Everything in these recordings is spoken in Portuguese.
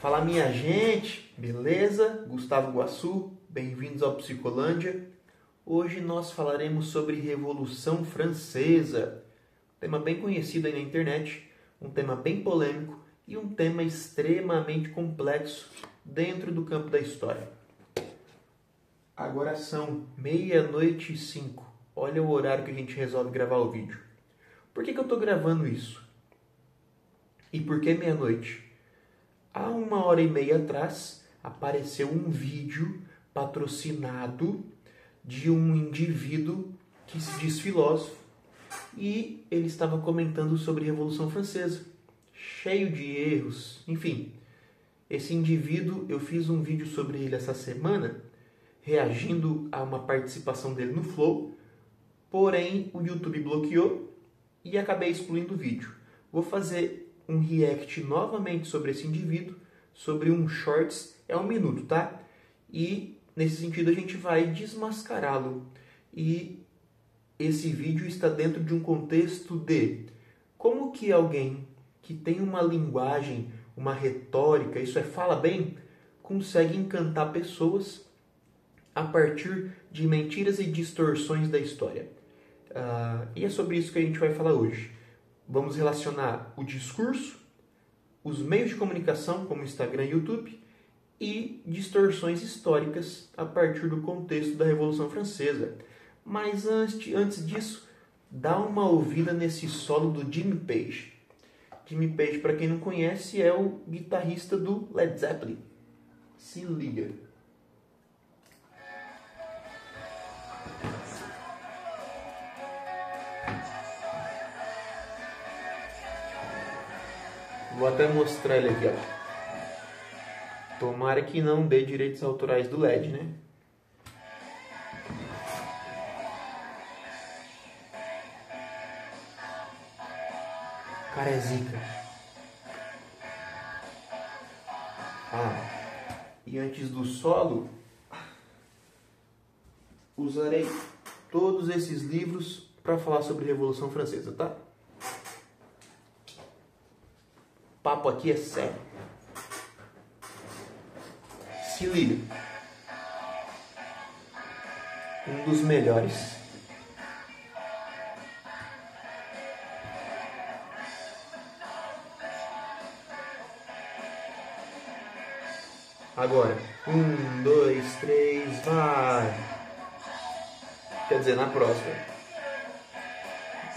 Fala minha gente, beleza? Gustavo Guassu, bem-vindos ao Psicolândia. Hoje nós falaremos sobre Revolução Francesa, um tema bem conhecido aí na internet, um tema bem polêmico e um tema extremamente complexo dentro do campo da história. Agora são 00:05, olha o horário que a gente resolve gravar o vídeo. Por que eu estou gravando isso? E por que meia-noite? Há 1h30 atrás, apareceu um vídeo patrocinado de um indivíduo que se diz filósofo e ele estava comentando sobre a Revolução Francesa, cheio de erros, enfim. Esse indivíduo, eu fiz um vídeo sobre ele essa semana, reagindo a uma participação dele no Flow, porém o YouTube bloqueou e acabei excluindo o vídeo. Vou fazer um react novamente sobre esse indivíduo, sobre um shorts, é 1 minuto, tá? E nesse sentido a gente vai desmascará-lo. E esse vídeo está dentro de um contexto de como que alguém que tem uma linguagem, uma retórica, isso é, fala bem, consegue encantar pessoas a partir de mentiras e distorções da história. E é sobre isso que a gente vai falar hoje. Vamos relacionar o discurso, os meios de comunicação, como Instagram e YouTube, e distorções históricas a partir do contexto da Revolução Francesa. Mas antes disso, dá uma ouvida nesse solo do Jimmy Page. Jimmy Page, para quem não conhece, é o guitarrista do Led Zeppelin. Se liga. Vou até mostrar ele aqui, ó. Tomara que não dê direitos autorais do LED, né? Cara, é zica. E antes do solo, usarei todos esses livros para falar sobre a Revolução Francesa, tá? O papo aqui é sério. Se liga. Um dos melhores. Agora, 1, 2, 3, vai! Quer dizer, na próxima.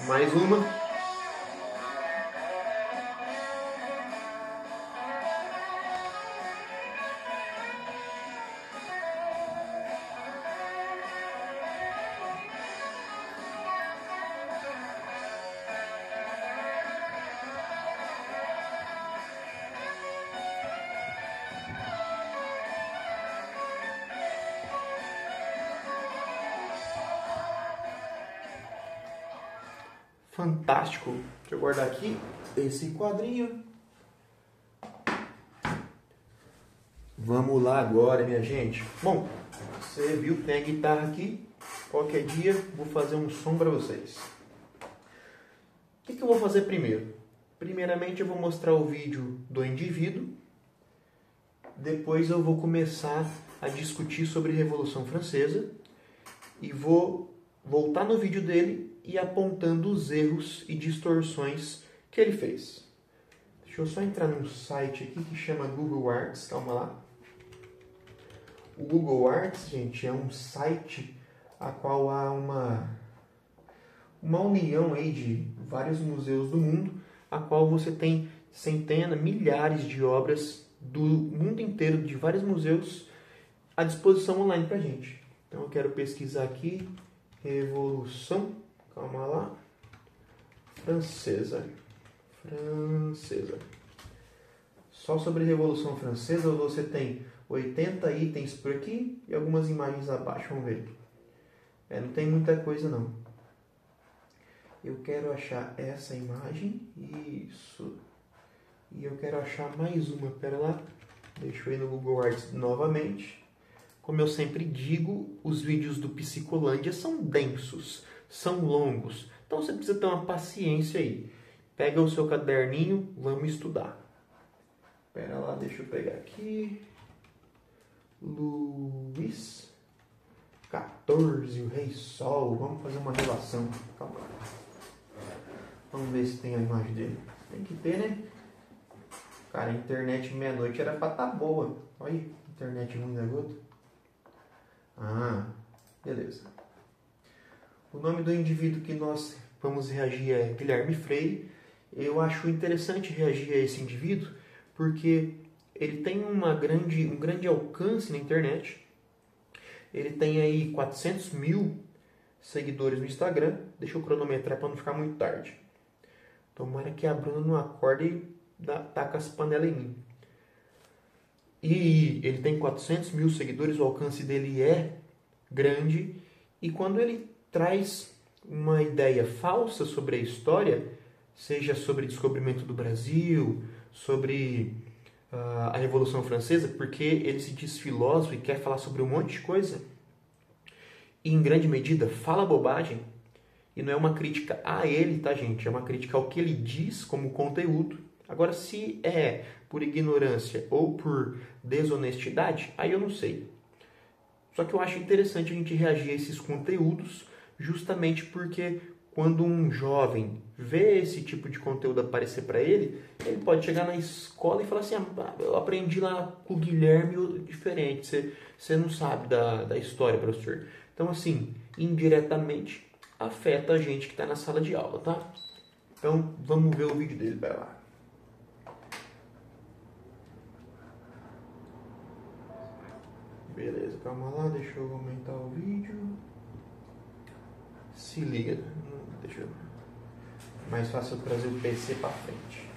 Mais uma. Fantástico. Deixa eu guardar aqui esse quadrinho. Vamos lá agora, minha gente. Bom, você viu que tem a guitarra aqui. Qualquer dia vou fazer um som para vocês. O que eu vou fazer primeiro? Primeiramente eu vou mostrar o vídeo do indivíduo. Depois eu vou começar a discutir sobre a Revolução Francesa. E vou voltar no vídeo dele e apontando os erros e distorções que ele fez. Deixa eu só entrar num site aqui que chama Google Arts, calma lá. O Google Arts, gente, é um site a qual há uma união aí de vários museus do mundo, a qual você tem centenas, milhares de obras do mundo inteiro, de vários museus, à disposição online pra gente. Então eu quero pesquisar aqui, Revolução, calma lá, Francesa. Só sobre a Revolução Francesa você tem 80 itens por aqui e algumas imagens abaixo, vamos ver. Não tem muita coisa não. Eu quero achar essa imagem, isso. E eu quero achar mais uma, pera lá. Deixa eu ir no Google Arts novamente. Como eu sempre digo, os vídeos do Psicolândia são densos, são longos. Então você precisa ter uma paciência aí. Pega o seu caderninho, vamos estudar. Pera lá, deixa eu pegar aqui. Luís 14, o Rei Sol. Vamos fazer uma relação. Calma lá. Vamos ver se tem a imagem dele. Tem que ter, né? Cara, a internet meia-noite era pra tá boa. Olha aí, internet ruim da gota. Ah, beleza. O nome do indivíduo que nós vamos reagir é Guilherme Freire. Eu acho interessante reagir a esse indivíduo porque ele tem um grande alcance na internet. Ele tem aí 400 mil seguidores no Instagram. Deixa eu cronometrar para não ficar muito tarde. Tomara que a Bruna não acorde e taca as panelas em mim. E ele tem 400 mil seguidores, o alcance dele é grande. E quando ele traz uma ideia falsa sobre a história, seja sobre descobrimento do Brasil, sobre a Revolução Francesa, porque ele se diz filósofo e quer falar sobre um monte de coisa, e em grande medida fala bobagem, e não é uma crítica a ele, tá, gente? É uma crítica ao que ele diz como conteúdo. Agora, se é por ignorância ou por desonestidade, aí eu não sei. Só que eu acho interessante a gente reagir a esses conteúdos, justamente porque quando um jovem vê esse tipo de conteúdo aparecer para ele, ele pode chegar na escola e falar assim, eu aprendi lá com o Guilherme diferente, você não sabe da história, professor. Então, assim, indiretamente afeta a gente que está na sala de aula, tá? Então, vamos ver o vídeo dele, vai lá. Beleza, calma lá, deixa eu aumentar o vídeo. Se liga, deixa eu... Mais fácil eu trazer o PC para frente.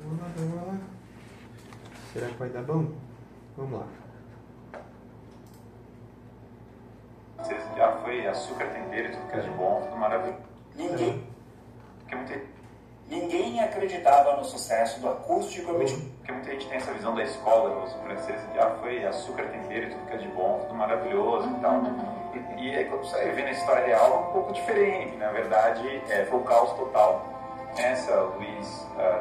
Vamos lá. Será que vai dar bom? Vamos lá. Já foi açúcar, tempero, tudo que é de bom, tudo maravilhoso. Ninguém acreditava no sucesso do acústico. Porque muita gente tem essa visão da escola, os franceses já foi açúcar, tempero, tudo que é de bom, tudo maravilhoso e tal. E aí quando você vê na história real é um pouco diferente. Na verdade, foi o caos total. Essa, Luís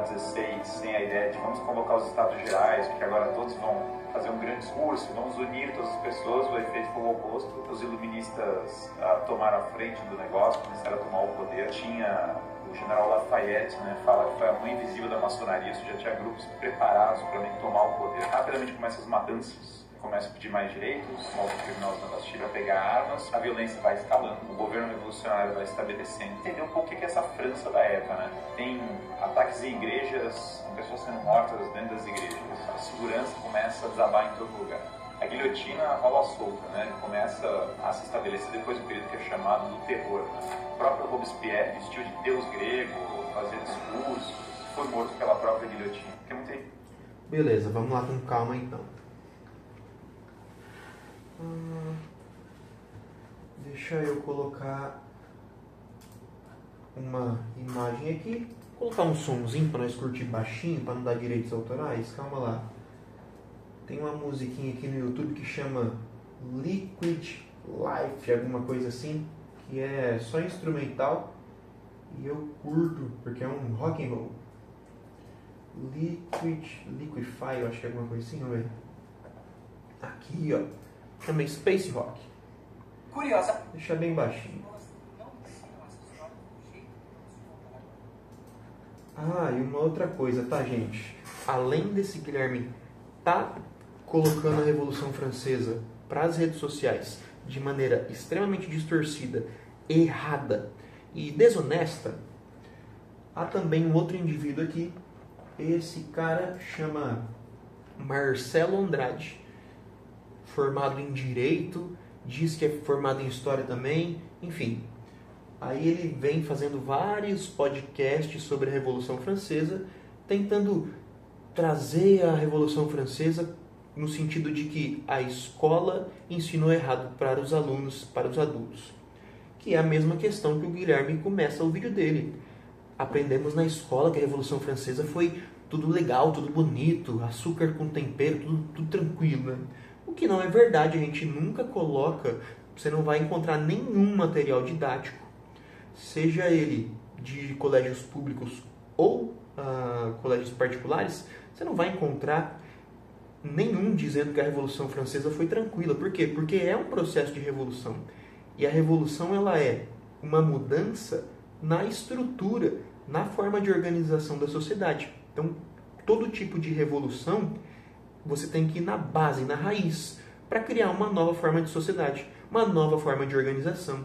XVI, tem a ideia de vamos convocar os Estados Gerais, porque agora todos vão fazer um grande discurso, vamos unir todas as pessoas. O efeito foi o oposto. Os iluministas tomaram a frente do negócio, começaram a tomar o poder. Tinha o general Lafayette, né, fala que foi a mão invisível da maçonaria, isso já tinha grupos preparados para tomar o poder. Rapidamente começam as matanças, começam a pedir mais direitos, novos criminosos na Bastilha a pegar armas, a violência vai escalando, o governo revolucionário vai estabelecendo. Entender um pouco o que é essa França da época, né? Tem ataques em igrejas, com pessoas sendo mortas dentro das igrejas, a segurança começa a desabar em todo lugar. A guilhotina rola solta, né? Começa a se estabelecer depois do período que é chamado do terror, né? O próprio Robespierre, vestiu de deus grego, fazia discursos, foi morto pela própria guilhotina. Beleza, vamos lá com calma então. Deixa eu colocar uma imagem aqui. Vou colocar um somzinho para nós curtir baixinho, para não dar direitos autorais. Calma lá. Tem uma musiquinha aqui no YouTube que chama Liquid Life, alguma coisa assim, que é só instrumental e eu curto porque é um rock and roll. Liquify, eu acho que é alguma coisa assim, não é? Aqui, ó, chama Space Rock. Curiosa. Deixa bem baixinho. E uma outra coisa, tá, gente? Além desse Guilherme tá colocando a Revolução Francesa para as redes sociais de maneira extremamente distorcida, errada e desonesta, há também um outro indivíduo aqui. Esse cara chama Marcelo Andrade, formado em Direito, diz que é formado em História também, enfim. Aí ele vem fazendo vários podcasts sobre a Revolução Francesa, tentando trazer a Revolução Francesa no sentido de que a escola ensinou errado para os alunos, para os adultos. Que é a mesma questão que o Guilherme começa o vídeo dele. Aprendemos na escola que a Revolução Francesa foi tudo legal, tudo bonito, açúcar com tempero, tudo tranquilo, né? O que não é verdade, a gente nunca coloca, você não vai encontrar nenhum material didático, seja ele de colégios públicos ou colégios particulares, você não vai encontrar nenhum dizendo que a Revolução Francesa foi tranquila. Por quê? Porque é um processo de revolução. E a revolução ela é uma mudança na estrutura, na forma de organização da sociedade. Então, todo tipo de revolução, você tem que ir na base, na raiz, para criar uma nova forma de sociedade, uma nova forma de organização.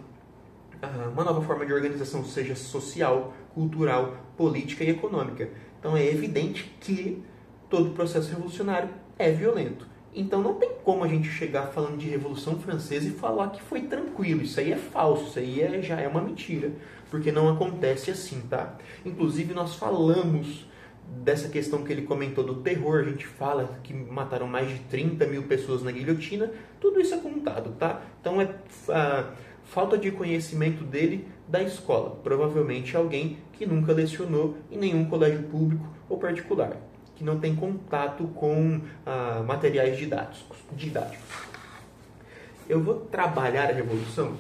Uma nova forma de organização, seja social, cultural, política e econômica. Então, é evidente que todo processo revolucionário é violento. Então não tem como a gente chegar falando de Revolução Francesa e falar que foi tranquilo. Isso aí é falso, isso aí já é uma mentira, porque não acontece assim, tá? Inclusive nós falamos dessa questão que ele comentou do terror, a gente fala que mataram mais de 30 mil pessoas na guilhotina, tudo isso é contado, tá? Então é falta de conhecimento dele da escola, provavelmente alguém que nunca lecionou em nenhum colégio público ou particular, que não tem contato com materiais didáticos. Eu vou trabalhar a Revolução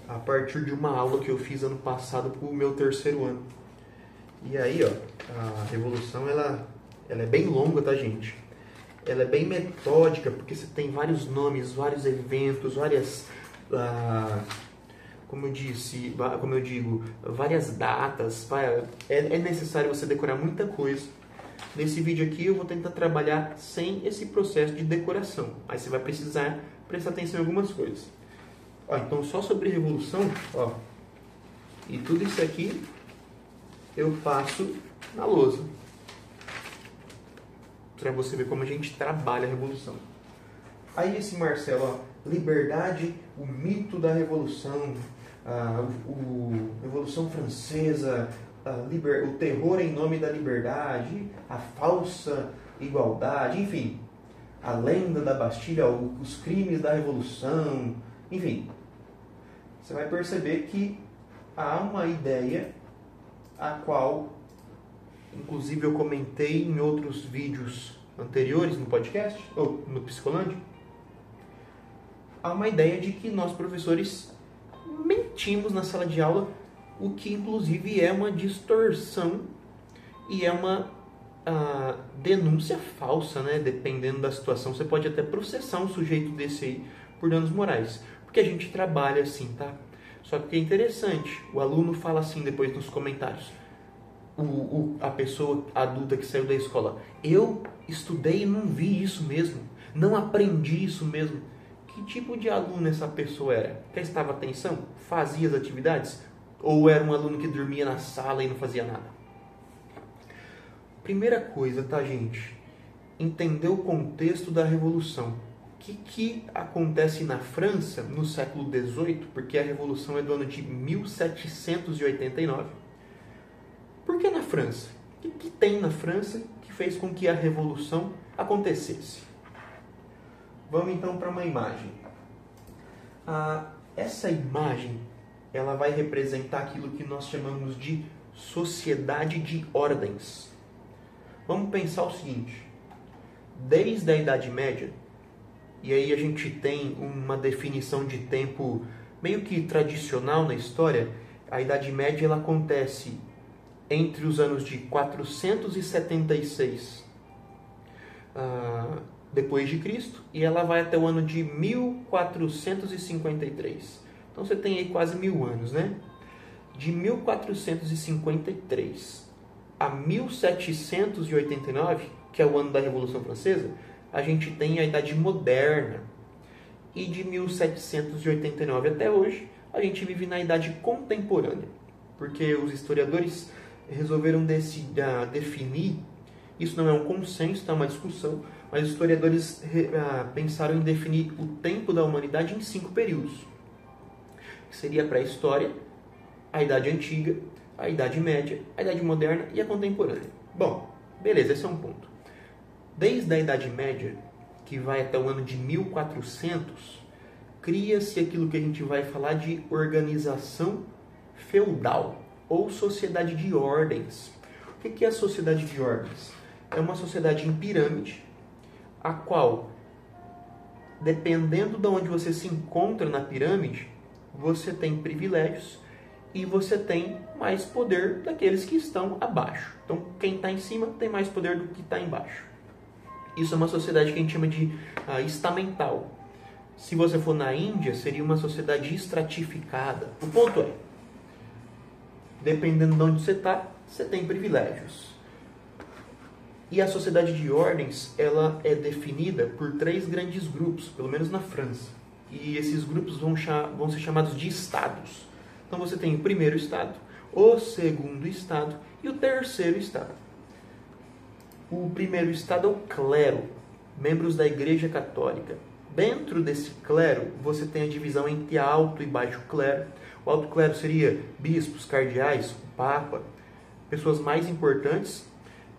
a partir de uma aula que eu fiz ano passado para o meu terceiro ano. E aí, a Revolução ela é bem longa, tá, gente? Ela é bem metódica, porque você tem vários nomes, vários eventos, várias... como eu digo, várias datas. É necessário você decorar muita coisa. Nesse vídeo aqui eu vou tentar trabalhar sem esse processo de decoração. Aí você vai precisar prestar atenção em algumas coisas. Então só sobre revolução, e tudo isso aqui eu passo na lousa. Para você ver como a gente trabalha a revolução. Aí esse Marcelo, liberdade, o mito da revolução, Revolução Francesa, o terror em nome da liberdade, a falsa igualdade, enfim, a lenda da Bastilha, os crimes da Revolução, enfim. Você vai perceber que há uma ideia a qual, inclusive, eu comentei em outros vídeos anteriores no podcast, ou no Psicolândia. Há uma ideia de que nós, professores, mentimos na sala de aula, o que inclusive é uma distorção e é uma denúncia falsa, né? Dependendo da situação, você pode até processar um sujeito desse aí por danos morais, porque a gente trabalha assim, tá? Só que é interessante, o aluno fala assim depois nos comentários, a pessoa adulta que saiu da escola: eu estudei e não vi isso mesmo, não aprendi isso mesmo. Que tipo de aluno essa pessoa era? Prestava atenção? Fazia as atividades? Ou era um aluno que dormia na sala e não fazia nada? Primeira coisa, tá, gente? Entender o contexto da Revolução. O que acontece na França no século XVIII? Porque a Revolução é do ano de 1789. Por que na França? O que tem na França que fez com que a Revolução acontecesse? Vamos então para uma imagem. Essa imagem ela vai representar aquilo que nós chamamos de sociedade de ordens. Vamos pensar o seguinte: desde a Idade Média, e aí a gente tem uma definição de tempo meio que tradicional na história, a Idade Média ela acontece entre os anos de 476 depois de Cristo, e ela vai até o ano de 1453. Então você tem aí quase 1000 anos, né? De 1453 a 1789, que é o ano da Revolução Francesa, a gente tem a Idade Moderna. E de 1789 até hoje, a gente vive na Idade Contemporânea. Porque os historiadores resolveram definir, isso não é um consenso, é uma discussão, mas os historiadores pensaram em definir o tempo da humanidade em 5 períodos. Que seria a pré-história, a Idade Antiga, a Idade Média, a Idade Moderna e a Contemporânea. Bom, beleza, esse é um ponto. Desde a Idade Média, que vai até o ano de 1400, cria-se aquilo que a gente vai falar de organização feudal ou sociedade de ordens. O que é a sociedade de ordens? É uma sociedade em pirâmide, a qual, dependendo de onde você se encontra na pirâmide, você tem privilégios e você tem mais poder daqueles que estão abaixo. Então, quem está em cima tem mais poder do que está embaixo. Isso é uma sociedade que a gente chama de estamental. Se você for na Índia, seria uma sociedade estratificada. O ponto é, dependendo de onde você está, você tem privilégios. E a sociedade de ordens, ela é definida por 3 grandes grupos, pelo menos na França. E esses grupos vão ser chamados de estados. Então você tem o primeiro estado, o segundo estado e o terceiro estado. O primeiro estado é o clero, membros da Igreja Católica. Dentro desse clero, você tem a divisão entre alto e baixo clero. O alto clero seria bispos, cardeais, o papa, pessoas mais importantes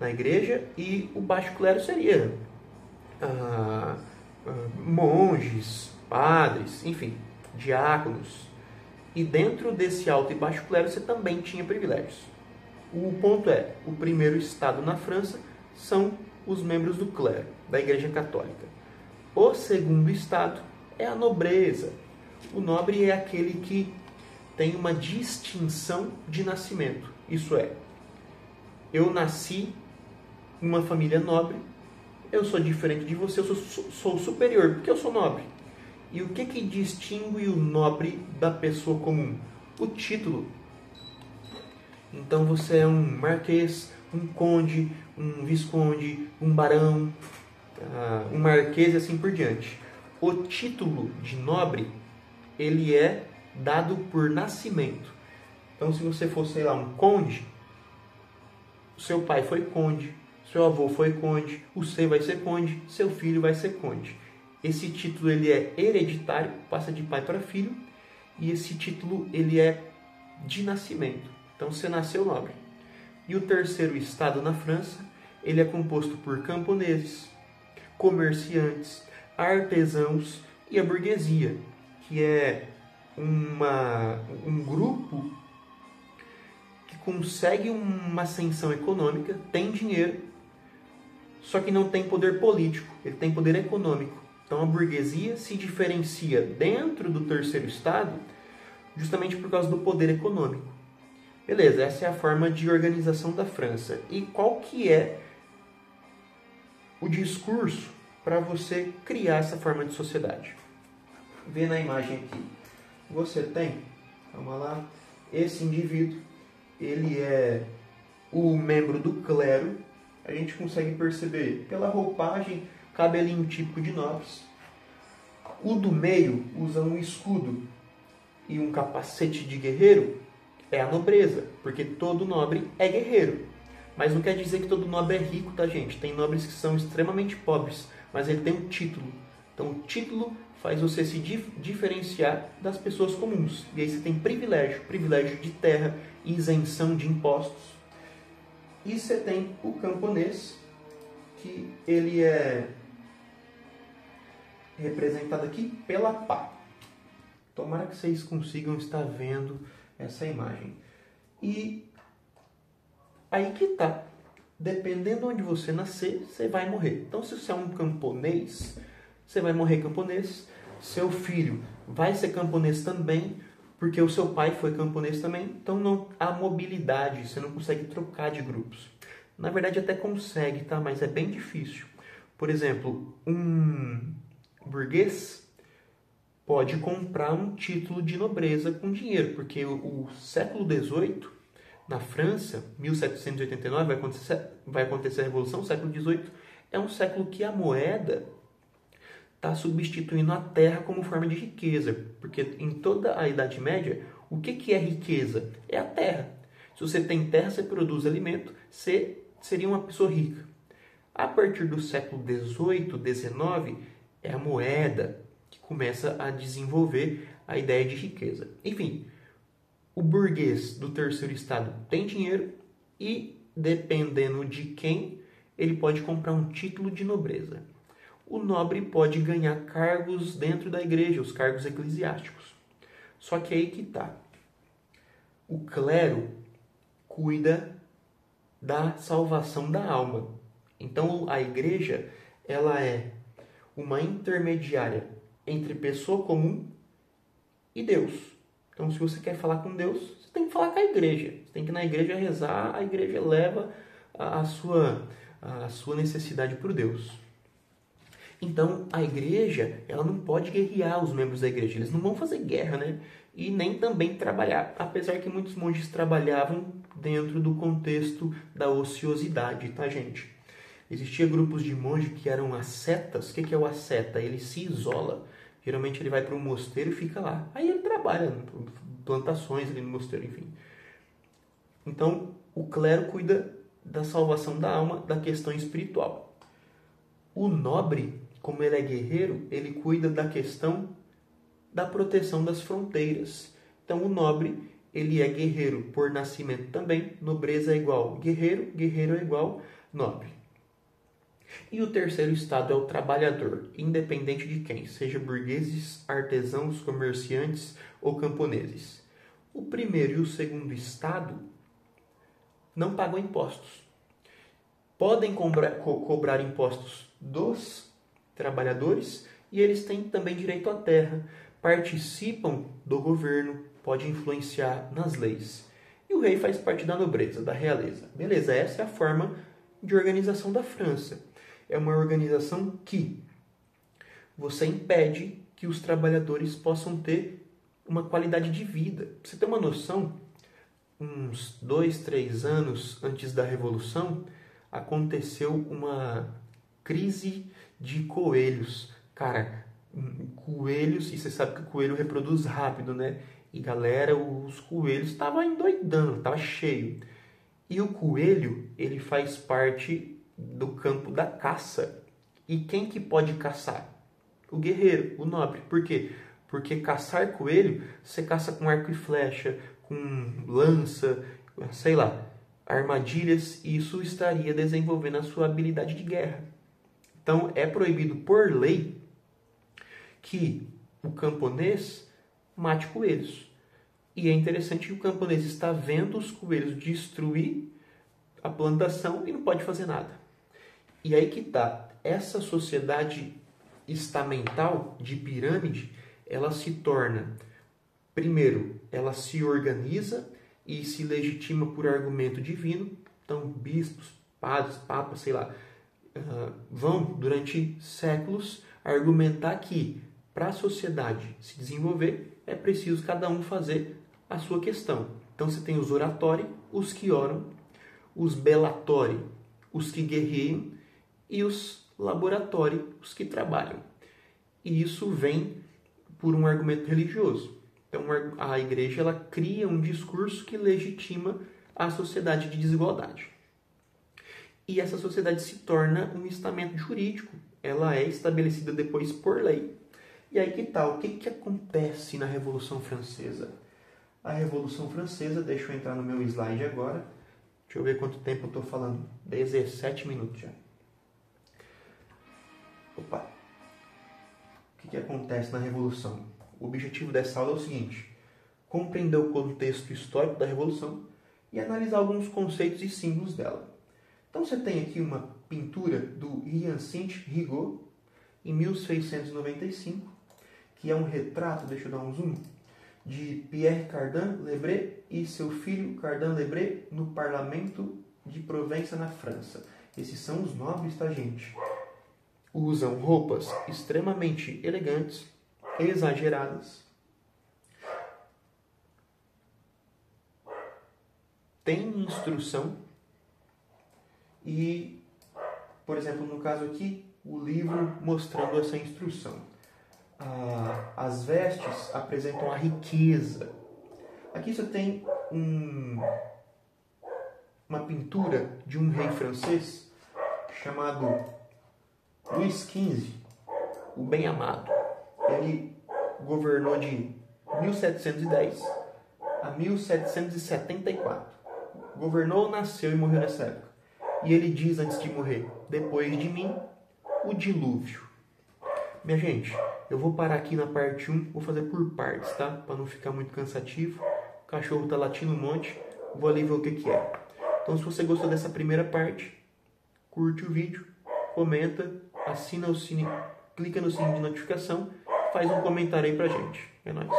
na igreja, e o baixo clero seria monges, padres, enfim, diáconos. E dentro desse alto e baixo clero você também tinha privilégios. O ponto é, o primeiro estado na França são os membros do clero, da Igreja Católica. O segundo estado é a nobreza. O nobre é aquele que tem uma distinção de nascimento. Isso é, eu nasci em uma família nobre, eu sou diferente de você, eu sou superior, porque eu sou nobre. E o que distingue o nobre da pessoa comum? O título. Então você é um marquês, um conde, um visconde, um barão, um marquês e assim por diante. O título de nobre, ele é dado por nascimento. Então se você for, sei lá, um conde, seu pai foi conde, seu avô foi conde, você vai ser conde, seu filho vai ser conde. Esse título ele é hereditário, passa de pai para filho, e esse título ele é de nascimento. Então você nasceu nobre. E o terceiro estado na França, ele é composto por camponeses, comerciantes, artesãos e a burguesia, que é um grupo que consegue uma ascensão econômica, tem dinheiro, só que não tem poder político, ele tem poder econômico. Então a burguesia se diferencia dentro do terceiro estado justamente por causa do poder econômico. Beleza, essa é a forma de organização da França. E qual que é o discurso para você criar essa forma de sociedade? Vê na imagem aqui. Você tem, vamos lá, esse indivíduo, ele é o membro do clero. A gente consegue perceber pela roupagem, cabelinho típico de nobres. O do meio usa um escudo e um capacete de guerreiro, é a nobreza, porque todo nobre é guerreiro. Mas não quer dizer que todo nobre é rico, tá, gente? Tem nobres que são extremamente pobres, mas ele tem um título. Então o título faz você se diferenciar das pessoas comuns. E aí você tem privilégio de terra, isenção de impostos. E você tem o camponês, que ele é representado aqui pela pá. Tomara que vocês consigam estar vendo essa imagem. E aí que tá. Dependendo onde você nascer, você vai morrer. Então, se você é um camponês, você vai morrer camponês. Seu filho vai ser camponês também, porque o seu pai foi camponês também. Então, não há mobilidade, você não consegue trocar de grupos. Na verdade, até consegue, tá? Mas é bem difícil. Por exemplo, um burguês pode comprar um título de nobreza com dinheiro, porque o século XVIII, na França, 1789, vai acontecer a Revolução, o século XVIII é um século que a moeda está substituindo a terra como forma de riqueza, porque em toda a Idade Média, o que é riqueza? É a terra. Se você tem terra, você produz alimento, você seria uma pessoa rica. A partir do século XVIII, XIX, é a moeda que começa a desenvolver a ideia de riqueza. Enfim, o burguês do terceiro estado tem dinheiro e, dependendo de quem, ele pode comprar um título de nobreza. O nobre pode ganhar cargos dentro da igreja, os cargos eclesiásticos. Só que aí que tá. O clero cuida da salvação da alma. Então a igreja, ela é uma intermediária entre pessoa comum e Deus. Então, se você quer falar com Deus, você tem que falar com a igreja. Você tem que ir na igreja rezar, a igreja leva a sua necessidade por Deus. Então, a igreja, ela não pode guerrear os membros da igreja. Eles não vão fazer guerra, né? E nem também trabalhar. Apesar que muitos monges trabalhavam dentro do contexto da ociosidade, tá, gente? Existia grupos de monges que eram ascetas. O que é o asceta? Ele se isola. Geralmente ele vai para um mosteiro e fica lá. Aí ele trabalha, plantações ali no mosteiro, enfim. Então, o clero cuida da salvação da alma, da questão espiritual. O nobre, como ele é guerreiro, ele cuida da questão da proteção das fronteiras. Então, o nobre, ele é guerreiro por nascimento também. Nobreza é igual guerreiro, guerreiro é igual nobre. E o terceiro estado é o trabalhador, independente de quem, seja burgueses, artesãos, comerciantes ou camponeses. O primeiro e o segundo estado não pagam impostos. Podem cobrar impostos dos trabalhadores e eles têm também direito à terra, participam do governo, podem influenciar nas leis. E o rei faz parte da nobreza, da realeza. Beleza, essa é a forma de organização da França. É uma organização que você impede que os trabalhadores possam ter uma qualidade de vida. Pra você ter uma noção, uns 2, 3 anos antes da Revolução, aconteceu uma crise de coelhos. Cara, coelhos, e você sabe que o coelho reproduz rápido, né? E galera, os coelhos estavam endoidando, estava cheio. E o coelho, ele faz parte do campo da caça. E quem que pode caçar? O guerreiro, o nobre. Por quê? Porque caçar coelho, você caça com arco e flecha, com lança, sei lá, armadilhas, e isso estaria desenvolvendo a sua habilidade de guerra. Então, é proibido por lei que o camponês mate coelhos. E é interessante que o camponês está vendo os coelhos destruir a plantação e não pode fazer nada. E aí que está, essa sociedade estamental de pirâmide, ela se torna, primeiro, ela se organiza e se legitima por argumento divino. Então, bispos, padres, papas, sei lá, vão durante séculos argumentar que para a sociedade se desenvolver é preciso cada um fazer a sua questão. Então você tem os oratóri, os que oram, os belatóri, os que guerreiam, e os laboratóri, os que trabalham. E isso vem por um argumento religioso. Então a igreja ela cria um discurso que legitima a sociedade de desigualdade. E essa sociedade se torna um estamento jurídico. Ela é estabelecida depois por lei. E aí que tal? O que acontece na Revolução Francesa? A Revolução Francesa, deixa eu entrar no meu slide agora. Deixa eu ver quanto tempo eu estou falando. 17 minutos já. Opa! O que acontece na Revolução? O objetivo dessa aula é o seguinte: compreender o contexto histórico da Revolução e analisar alguns conceitos e símbolos dela. Então você tem aqui uma pintura do Hyacinthe Rigaud, em 1695, que é um retrato, deixa eu dar um zoom, de Pierre Cardin-Lebré e seu filho Cardin-Lebré no Parlamento de Provença, na França. Esses são os nobres, tá, gente? Usam roupas extremamente elegantes, exageradas. Tem instrução e, por exemplo, no caso aqui, o livro mostrando essa instrução. As vestes apresentam a riqueza. Aqui você tem uma pintura de um rei francês chamado Luís XV, o Bem-Amado. Ele governou de 1710 a 1774. Governou, nasceu e morreu nessa época. E ele diz antes de morrer: depois de mim, o dilúvio. Minha gente, eu vou parar aqui na parte 1, vou fazer por partes, tá? Para não ficar muito cansativo. O cachorro tá latindo um monte, vou ali ver o que é. Então, se você gostou dessa primeira parte, curte o vídeo, comenta, assina o sininho, clica no sininho de notificação, faz um comentário aí pra gente. É nóis.